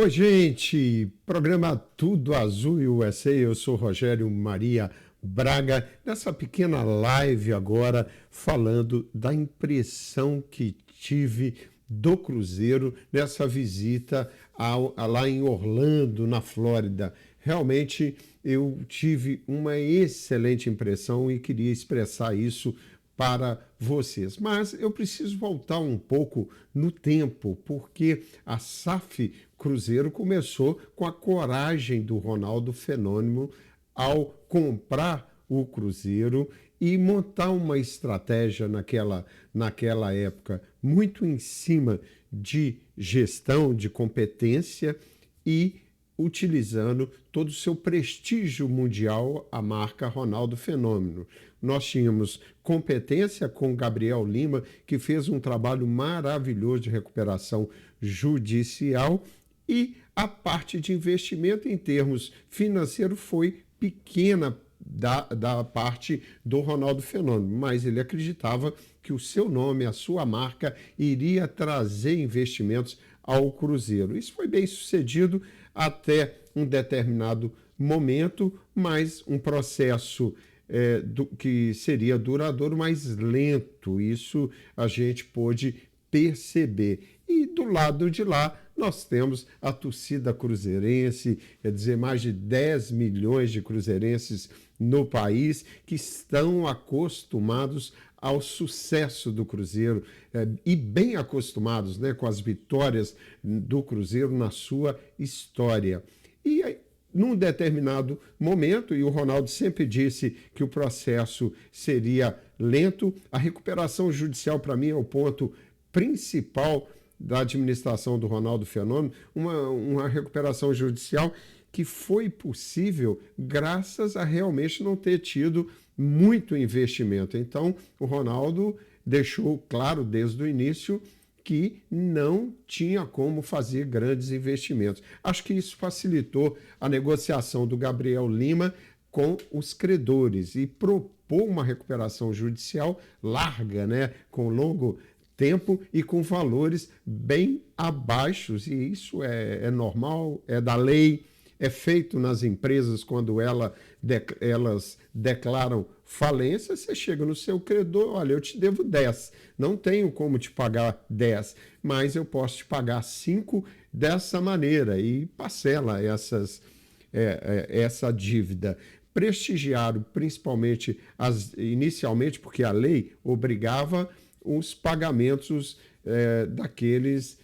Oi, gente! Programa Tudo Azul USA. Eu sou Rogério Maria Braga, nessa pequena live agora, falando da impressão que tive do Cruzeiro nessa visita lá em Orlando, na Flórida. Realmente eu tive uma excelente impressão e queria expressar isso para vocês. Mas eu preciso voltar um pouco no tempo, porque a SAF Cruzeiro começou com a coragem do Ronaldo Fenômeno ao comprar o Cruzeiro e montar uma estratégia naquela época muito em cima de gestão, de competência e utilizando todo o seu prestígio mundial, a marca Ronaldo Fenômeno. Nós tínhamos competência com Gabriel Lima, que fez um trabalho maravilhoso de recuperação judicial, e a parte de investimento em termos financeiros foi pequena da parte do Ronaldo Fenômeno, mas ele acreditava que o seu nome, a sua marca, iria trazer investimentos ao Cruzeiro. Isso foi bem sucedido até um determinado momento, mas um processo que seria duradouro, mas lento. Isso a gente pôde perceber. E do lado de lá, nós temos a torcida cruzeirense, quer dizer, mais de 10 milhões de cruzeirenses no país que estão acostumados ao sucesso do Cruzeiro e bem acostumados, né, com as vitórias do Cruzeiro na sua história. E aí, num determinado momento, e o Ronaldo sempre disse que o processo seria lento, a recuperação judicial, para mim, é o ponto principal da administração do Ronaldo Fenômeno, uma recuperação judicial que foi possível graças a realmente não ter tido muito investimento. Então, o Ronaldo deixou claro desde o início que não tinha como fazer grandes investimentos. Acho que isso facilitou a negociação do Gabriel Lima com os credores e propor uma recuperação judicial larga, né, com longo tempo e com valores bem abaixo, e isso é normal, é da lei, é feito nas empresas quando elas declaram falência. Você chega no seu credor, olha, eu te devo 10, não tenho como te pagar 10, mas eu posso te pagar 5 dessa maneira, e parcela essa dívida. Prestigiaram principalmente inicialmente, porque a lei obrigava os pagamentos daqueles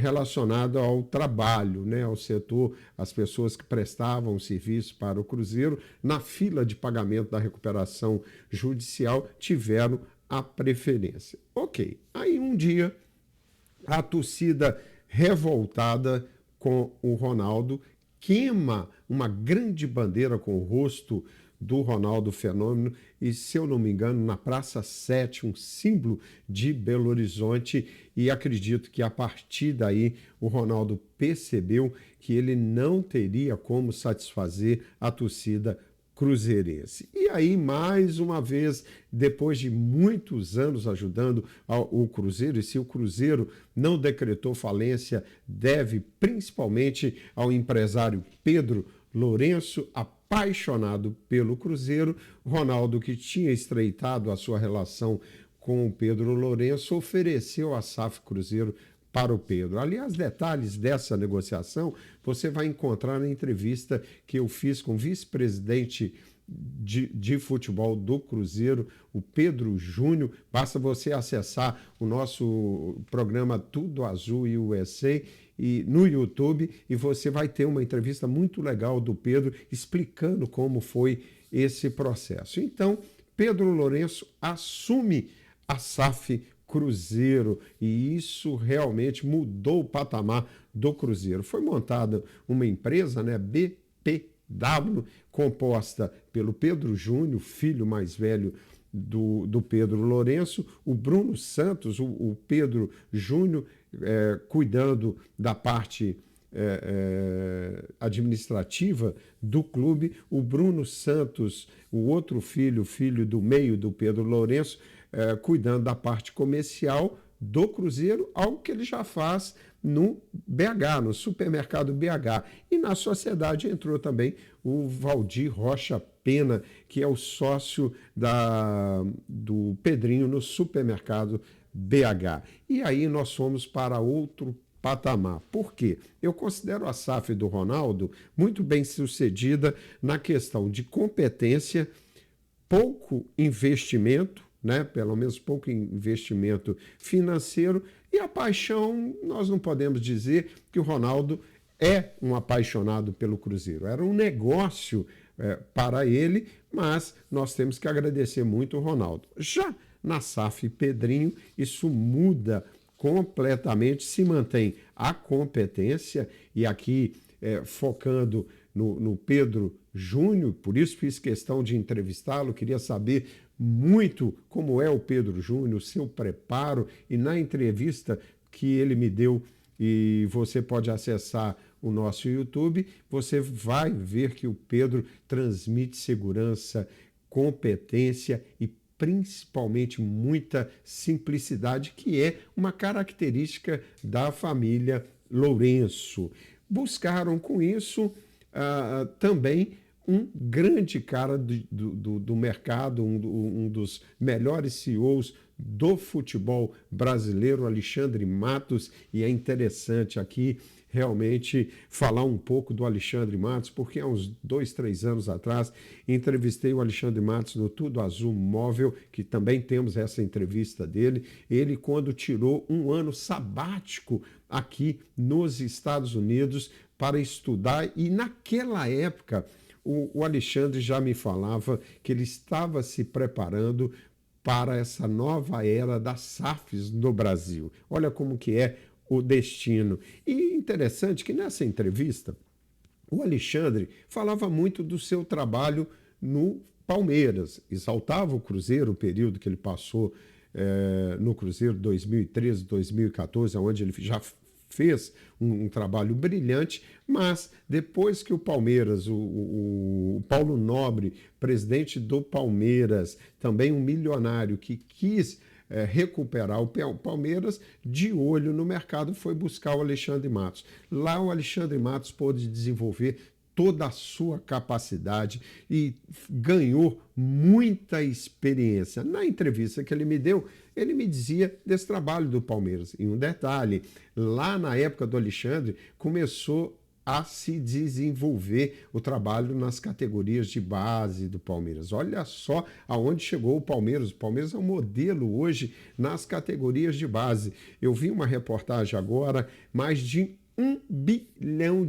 relacionados ao trabalho, né, ao setor, as pessoas que prestavam serviço para o Cruzeiro, na fila de pagamento da recuperação judicial, tiveram a preferência. Ok, aí um dia a torcida revoltada com o Ronaldo queima uma grande bandeira com o rosto do Ronaldo Fenômeno e, se eu não me engano, na Praça 7, um símbolo de Belo Horizonte, e acredito que a partir daí o Ronaldo percebeu que ele não teria como satisfazer a torcida cruzeirense. E aí, mais uma vez, depois de muitos anos ajudando o Cruzeiro, e se o Cruzeiro não decretou falência, deve principalmente ao empresário Pedro Lourenço, apaixonado pelo Cruzeiro. Ronaldo, que tinha estreitado a sua relação com o Pedro Lourenço, ofereceu a SAF Cruzeiro para o Pedro. Aliás, detalhes dessa negociação você vai encontrar na entrevista que eu fiz com o vice-presidente de futebol do Cruzeiro, o Pedro Júnior. Basta você acessar o nosso programa Tudo Azul USA e no YouTube, e você vai ter uma entrevista muito legal do Pedro explicando como foi esse processo. Então, Pedro Lourenço assume a SAF Cruzeiro, e isso realmente mudou o patamar do Cruzeiro. Foi montada uma empresa, né, BPW, composta pelo Pedro Júnior, filho mais velho do Pedro Lourenço, o Bruno Santos, o Pedro Júnior, cuidando da parte administrativa do clube, o Bruno Santos, o outro filho do meio do Pedro Lourenço, cuidando da parte comercial, do Cruzeiro, algo que ele já faz no BH, no supermercado BH. E na sociedade entrou também o Valdir Rocha Pena, que é o sócio do Pedrinho no supermercado BH. E aí nós fomos para outro patamar. Por quê? Eu considero a SAF do Ronaldo muito bem sucedida na questão de competência, pouco investimento, né? Pelo menos pouco investimento financeiro, e a paixão. Nós não podemos dizer que o Ronaldo é um apaixonado pelo Cruzeiro. Era um negócio para ele, mas nós temos que agradecer muito o Ronaldo. Já na SAF Pedrinho, isso muda completamente, se mantém a competência, e aqui focando no Pedro Júnior, por isso fiz questão de entrevistá-lo, queria saber muito como é o Pedro Júnior, seu preparo, e na entrevista que ele me deu, e você pode acessar o nosso YouTube, você vai ver que o Pedro transmite segurança, competência e principalmente muita simplicidade, que é uma característica da família Lourenço. Buscaram com isso também um grande cara do mercado, um dos melhores CEOs do futebol brasileiro, Alexandre Matos, e é interessante aqui realmente falar um pouco do Alexandre Matos, porque há uns 2, 3 anos atrás entrevistei o Alexandre Matos no Tudo Azul Móvel, que também temos essa entrevista dele. Ele, quando tirou um ano sabático aqui nos Estados Unidos para estudar, e naquela época o Alexandre já me falava que ele estava se preparando para essa nova era das SAFs no Brasil. Olha como que é o destino. E interessante que nessa entrevista o Alexandre falava muito do seu trabalho no Palmeiras, exaltava o Cruzeiro, o período que ele passou no Cruzeiro 2013, 2014, onde ele já fez um trabalho brilhante, mas depois que o Palmeiras, o Paulo Nobre, presidente do Palmeiras, também um milionário que quis recuperar o Palmeiras, de olho no mercado, foi buscar o Alexandre Matos. Lá o Alexandre Matos pôde desenvolver toda a sua capacidade e ganhou muita experiência. Na entrevista que ele me deu, ele me dizia desse trabalho do Palmeiras. E um detalhe, lá na época do Alexandre, começou a se desenvolver o trabalho nas categorias de base do Palmeiras. Olha só aonde chegou o Palmeiras. O Palmeiras é um modelo hoje nas categorias de base. Eu vi uma reportagem agora, mais de R$ 1 bilhão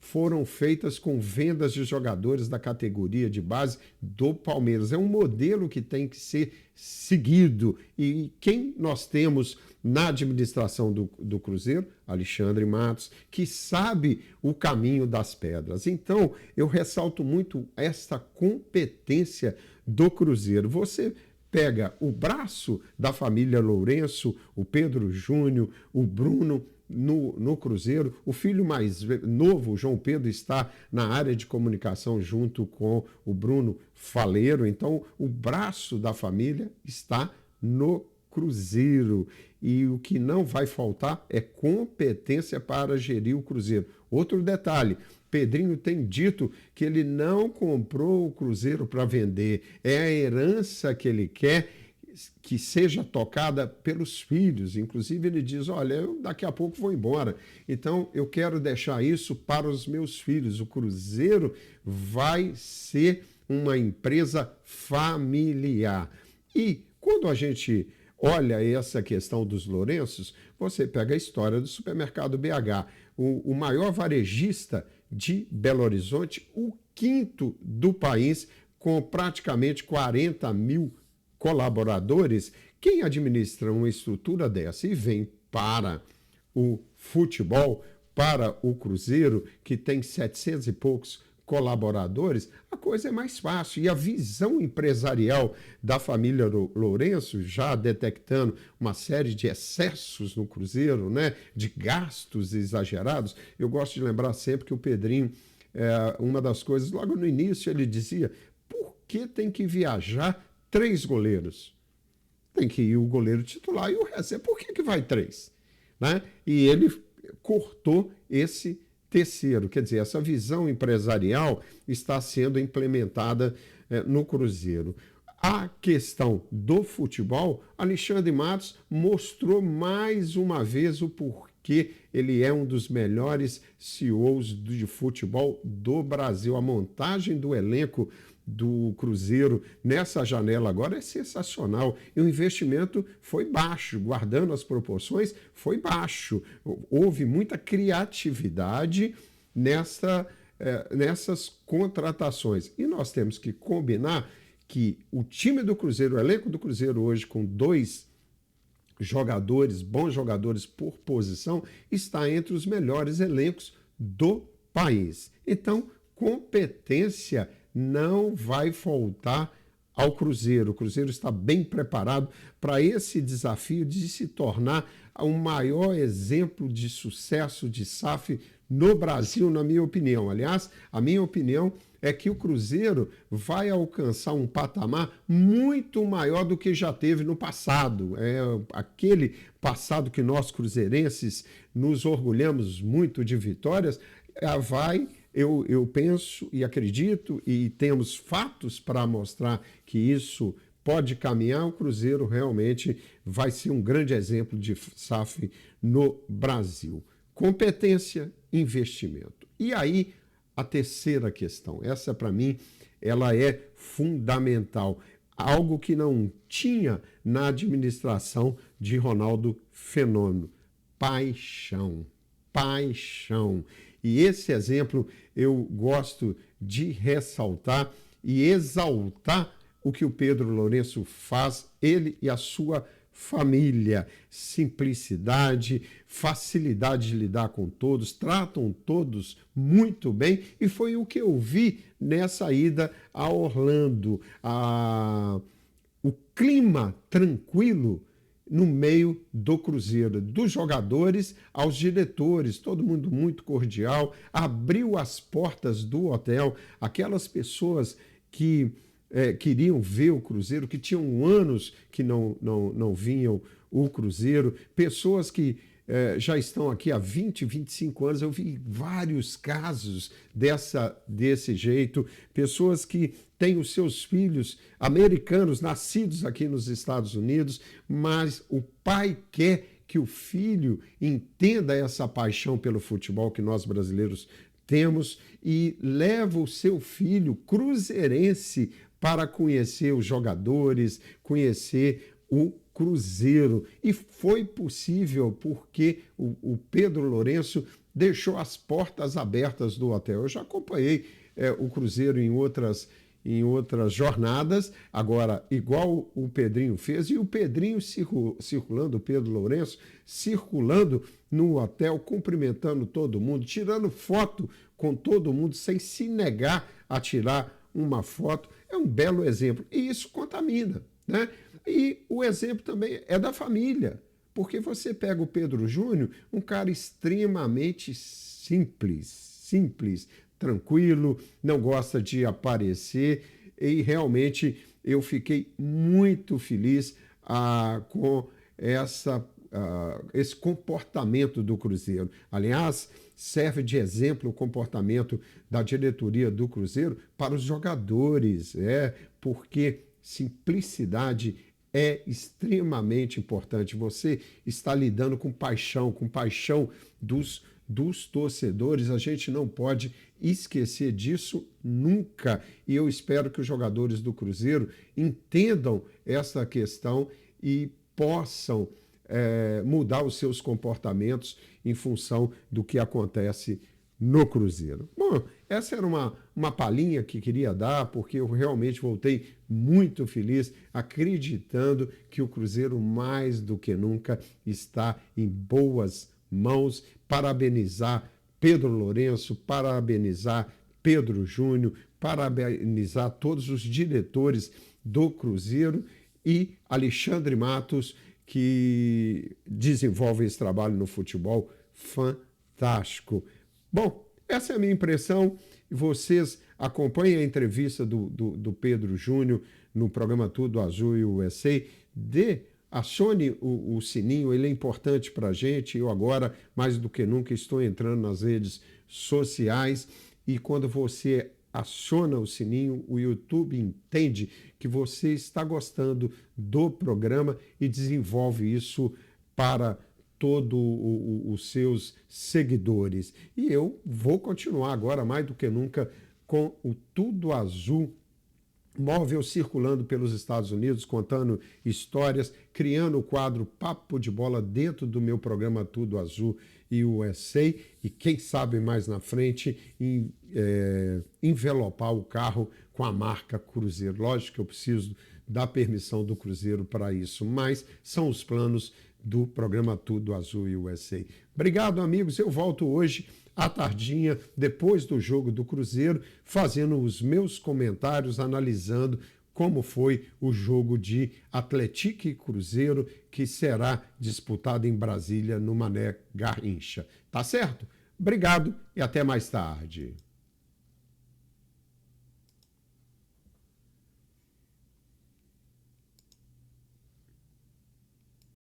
foram feitas com vendas de jogadores da categoria de base do Palmeiras. É um modelo que tem que ser seguido. E quem nós temos na administração do Cruzeiro? Alexandre Matos, que sabe o caminho das pedras. Então, eu ressalto muito esta competência do Cruzeiro. Você pega o braço da família Lourenço, o Pedro Júnior, o Bruno, no Cruzeiro. O filho mais novo, o João Pedro, está na área de comunicação junto com o Bruno Faleiro. Então, o braço da família está no Cruzeiro. E o que não vai faltar é competência para gerir o Cruzeiro. Outro detalhe, Pedrinho tem dito que ele não comprou o Cruzeiro para vender. É a herança que ele quer que seja tocada pelos filhos. Inclusive ele diz, olha, eu daqui a pouco vou embora, então eu quero deixar isso para os meus filhos. O Cruzeiro vai ser uma empresa familiar. E quando a gente olha essa questão dos Lourenços, você pega a história do supermercado BH, o maior varejista de Belo Horizonte, o quinto do país, com praticamente 40 mil colaboradores. Quem administra uma estrutura dessa e vem para o futebol, para o Cruzeiro, que tem 700 e poucos colaboradores, a coisa é mais fácil. E a visão empresarial da família Lourenço, já detectando uma série de excessos no Cruzeiro, né, de gastos exagerados. Eu gosto de lembrar sempre que o Pedrinho, uma das coisas, logo no início ele dizia, por que tem que viajar 3 goleiros? tem que ir o goleiro titular e o reserva. Por que vai 3? Né? E ele cortou esse terceiro. Quer dizer, essa visão empresarial está sendo implementada no Cruzeiro. A questão do futebol, Alexandre Matos mostrou mais uma vez o porquê ele é um dos melhores CEOs de futebol do Brasil. A montagem do elenco do Cruzeiro nessa janela agora é sensacional. E o investimento foi baixo, guardando as proporções, foi baixo. Houve muita criatividade nessas contratações. E nós temos que combinar que o time do Cruzeiro, o elenco do Cruzeiro hoje, com 2 jogadores, bons jogadores por posição, está entre os melhores elencos do país. Então, competência não vai faltar ao Cruzeiro. O Cruzeiro está bem preparado para esse desafio de se tornar o maior exemplo de sucesso de SAF no Brasil, na minha opinião. Aliás, a minha opinião é que o Cruzeiro vai alcançar um patamar muito maior do que já teve no passado. É aquele passado que nós cruzeirenses nos orgulhamos muito de vitórias, eu penso e acredito, e temos fatos para mostrar que isso pode caminhar. O Cruzeiro realmente vai ser um grande exemplo de SAF no Brasil. Competência, investimento. E aí, a terceira questão, essa para mim, ela é fundamental. Algo que não tinha na administração de Ronaldo Fenômeno. Paixão. Paixão. E esse exemplo eu gosto de ressaltar e exaltar o que o Pedro Lourenço faz, ele e a sua família. Simplicidade, facilidade de lidar com todos, tratam todos muito bem, e foi o que eu vi nessa ida a Orlando. O clima tranquilo no meio do Cruzeiro, dos jogadores aos diretores, todo mundo muito cordial, abriu as portas do hotel, aquelas pessoas que queriam ver o Cruzeiro, que tinham anos que não vinham o Cruzeiro, pessoas que já estão aqui há 20, 25 anos, eu vi vários casos desse jeito, pessoas que têm os seus filhos americanos, nascidos aqui nos Estados Unidos, mas o pai quer que o filho entenda essa paixão pelo futebol que nós brasileiros temos e leva o seu filho cruzeirense para conhecer os jogadores, conhecer o Cruzeiro. E foi possível porque o Pedro Lourenço deixou as portas abertas do hotel. Eu já acompanhei o Cruzeiro em outras jornadas, agora, igual o Pedrinho fez, e o Pedrinho circulando, o Pedro Lourenço, circulando no hotel, cumprimentando todo mundo, tirando foto com todo mundo, sem se negar a tirar uma foto, é um belo exemplo. E isso contamina, né? E o exemplo também é da família, porque você pega o Pedro Júnior, um cara extremamente simples, tranquilo, não gosta de aparecer, e realmente eu fiquei muito feliz com esse comportamento do Cruzeiro. Aliás, serve de exemplo o comportamento da diretoria do Cruzeiro para os jogadores, porque simplicidade é extremamente importante. Você está lidando com paixão dos torcedores, a gente não pode esquecer disso nunca. E eu espero que os jogadores do Cruzeiro entendam essa questão e possam mudar os seus comportamentos em função do que acontece no Cruzeiro. Bom, essa era uma palhinha que queria dar, porque eu realmente voltei muito feliz, acreditando que o Cruzeiro, mais do que nunca, está em boas mãos. Parabenizar Pedro Lourenço, parabenizar Pedro Júnior, parabenizar todos os diretores do Cruzeiro e Alexandre Matos, que desenvolve esse trabalho no futebol fantástico. Bom, essa é a minha impressão. Vocês acompanhem a entrevista do Pedro Júnior no programa Tudo Azul USA. acione o sininho, ele é importante para a gente. Eu agora, mais do que nunca, estou entrando nas redes sociais e quando você aciona o sininho, o YouTube entende que você está gostando do programa e desenvolve isso para todos os seus seguidores. E eu vou continuar agora, mais do que nunca, com o Tudo Azul móvel circulando pelos Estados Unidos, contando histórias, criando o quadro Papo de Bola dentro do meu programa Tudo Azul e USA, e quem sabe mais na frente envelopar o carro com a marca Cruzeiro. Lógico que eu preciso da permissão do Cruzeiro para isso, mas são os planos do programa Tudo Azul e USA. Obrigado, amigos. Eu volto hoje à tardinha, depois do jogo do Cruzeiro, fazendo os meus comentários, analisando como foi o jogo de Atlético e Cruzeiro, que será disputado em Brasília, no Mané Garrincha. Tá certo? Obrigado e até mais tarde.